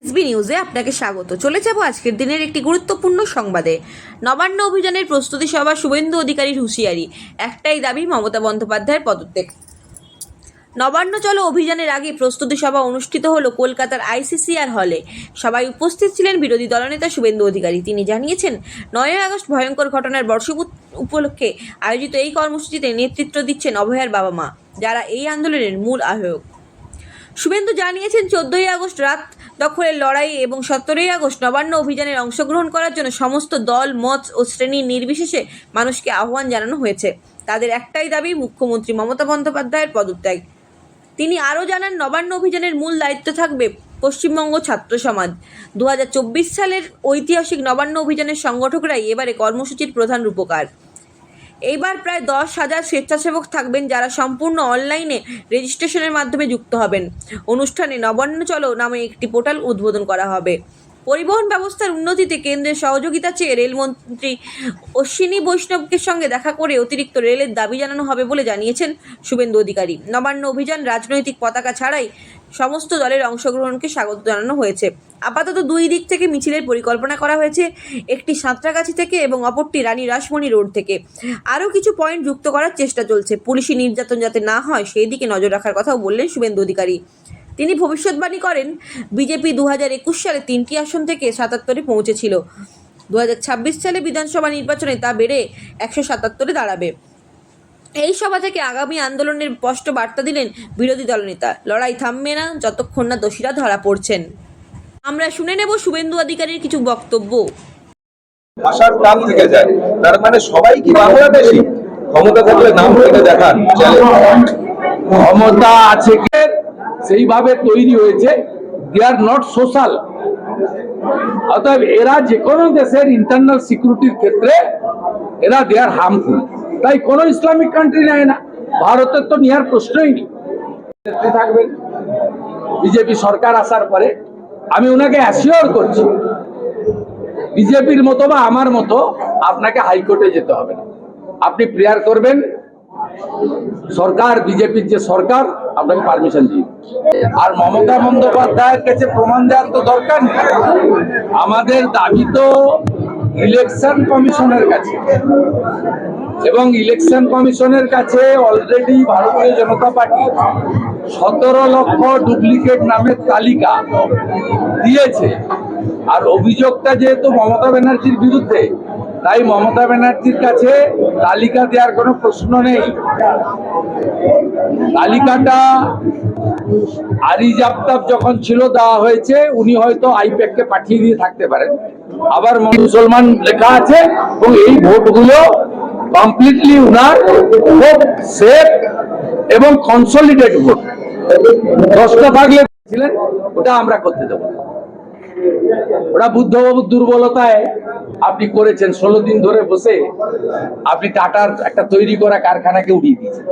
SB নিউজে আপনাকে স্বাগত। চলে যাব আজকের দিনের একটি গুরুত্বপূর্ণ সংবাদে। নবান্ন অভিযানের প্রস্তুতি সভা, শুভেন্দু অধিকারীর হুঁশিয়ারি, একটাই দাবি মমতা বন্দ্যোপাধ্যায়ের পদত্যাগ। নবান্ন চলো অভিযানের আগে প্রস্তুতি সভা অনুষ্ঠিত হলো কলকাতার আইসিসিআর হলে। সবাই উপস্থিত ছিলেন বিরোধী দলনেতা শুভেন্দু অধিকারী। তিনি জানিয়েছেন, 9ই আগস্ট ভয়ঙ্কর ঘটনার বর্ষপূর্তি উপলক্ষে আয়োজিত এই কর্মসূচিতে নেতৃত্ব দিচ্ছেন অভয়ার বাবা মা, যারা এই আন্দোলনের মূল আহ্বায়ক। শুভেন্দু জানিয়েছেন, 14ই আগস্ট রাত দখলের লড়াই এবং 17ই আগস্ট নবান্ন অভিযানের অংশগ্রহণ করার জন্য সমস্ত দল, মত ও শ্রেণীর নির্বিশেষে মানুষকে আহ্বান জানানো হয়েছে। তাদের একটাই দাবি, মুখ্যমন্ত্রী মমতা বন্দ্যোপাধ্যায়ের পদত্যাগ। তিনি আরও জানান, নবান্ন অভিযানের মূল দায়িত্ব থাকবে পশ্চিমবঙ্গ ছাত্র সমাজ। 2024 সালের ঐতিহাসিক নবান্ন অভিযানের সংগঠকরাই এবারে কর্মসূচির প্রধান রূপকার। এইবার প্রায় 10,000 স্বেচ্ছাসেবক থাকবেন, যারা সম্পূর্ণ অনলাইনে রেজিস্ট্রেশনের মাধ্যমে যুক্ত হবেন। অনুষ্ঠানে নবান্ন চলো নামে একটি পোর্টাল উদ্বোধন করা হবে। পরিবহন ব্যবস্থার উন্নতিতে কেন্দ্রের সহযোগিতা চেয়ে রেলমন্ত্রী অশ্বিনী বৈষ্ণবকে সঙ্গে দেখা করে অতিরিক্ত রেলের দাবি জানানো হবে বলে জানিয়েছেন শুভেন্দু অধিকারী। নবান্ন অভিযান রাজনৈতিক পতাকা ছাড়াই সমস্ত দলের অংশগ্রহণকে স্বাগত জানানো হয়েছে। আপাতত দুই দিক থেকে মিছিলের পরিকল্পনা করা হয়েছে, একটি সাঁতরাগাছি থেকে এবং অপরটি রানী রাসমণি রোড থেকে। আরও কিছু পয়েন্ট যুক্ত করার চেষ্টা চলছে। পুলিশি নির্যাতন যাতে না হয় সেই দিকে নজর রাখার কথাও বললেন শুভেন্দু অধিকারী। তিনি ভবিষ্যৎবাণী করেন, বিজেপি 2021 সালে 3টি আসন থেকে 77-এ পৌঁছেছিল। 2026 সালে বিধানসভা নির্বাচনে তা বেড়ে 177-এ দাঁড়াবে। এই সভা থেকে আগামী আন্দোলনের স্পষ্ট বার্তা দিলেন বিরোধী দলনেতা। লড়াই থামবে না যতক্ষণ না দোষীরা ধরা পড়ছেন। আমরা শুনে নেব শুভেন্দু অধিকারীর কিছু বক্তব্য। ভাষার টান থেকে যায়, তার মানে সবাই কি বাংলাদেশী? ক্ষমতা থাকলে নাম থেকে দেখান। ক্ষমতা আছে কে সেইভাবে তৈরি হয়েছে, দে আর নট সোশ্যাল। অতএব এরা যে কোনো দেশের ইন্টারনাল সিকিউরিটির ক্ষেত্রে এরা দে আর হার্মফুল। তাই কোনো ইসলামিক কান্ট্রি নেয় না, ভারতের তো নেওয়ার প্রশ্নই নেই। থাকবেন বিজেপি সরকার আসার পরে, আমি ওনাকে অ্যাসিওর করছি, বিজেপির মতো বা আমার মতো আপনাকে হাইকোর্টে যেতে হবে না। আপনি প্রেয়ার করবেন, সরকার বিজেপির যে সরকার আপনাকে পারমিশন দিই। আর মমতা বন্দ্যোপাধ্যায়ের কাছে প্রমাণ দেওয়ার তো দরকার নেই। আমাদের দাবি তো ইলেকশন কমিশনের কাছে, এবং ইলেকশন কমিশনের কাছে অলরেডি ভারতীয় জনতা পার্টি 17 লক্ষ ডুপ্লিকেট নামের তালিকা দিয়েছে। আর অভিযোগটা যেহেতু মমতা ব্যানার্জির বিরুদ্ধে, তাই মমতা ব্যানার্জির কাছে তালিকা দেওয়ার কোনো প্রশ্ন নেই। তালিকাটা আরিজ আফতাব যখন ছিল দেওয়া হয়েছে, উনি হয়তো আইপ্যাককে পাঠিয়ে দিয়ে থাকতে পারেন। আবার মুসলমান লেখা আছে, এবং এই ভোটগুলো কমপ্লিটলি উনার খুব সেফ এবং কনসলিডেট ভোট। 10টা থাকলে ছিলেন, ওটা আমরা করতে দেবো। ওটা বুদ্ধবাবুর দুর্বলতায় আপনি করেছেন। 16 দিন ধরে বসে আপনি টাটার একটা তৈরি করা কারখানাকে উড়িয়ে দিয়েছেন।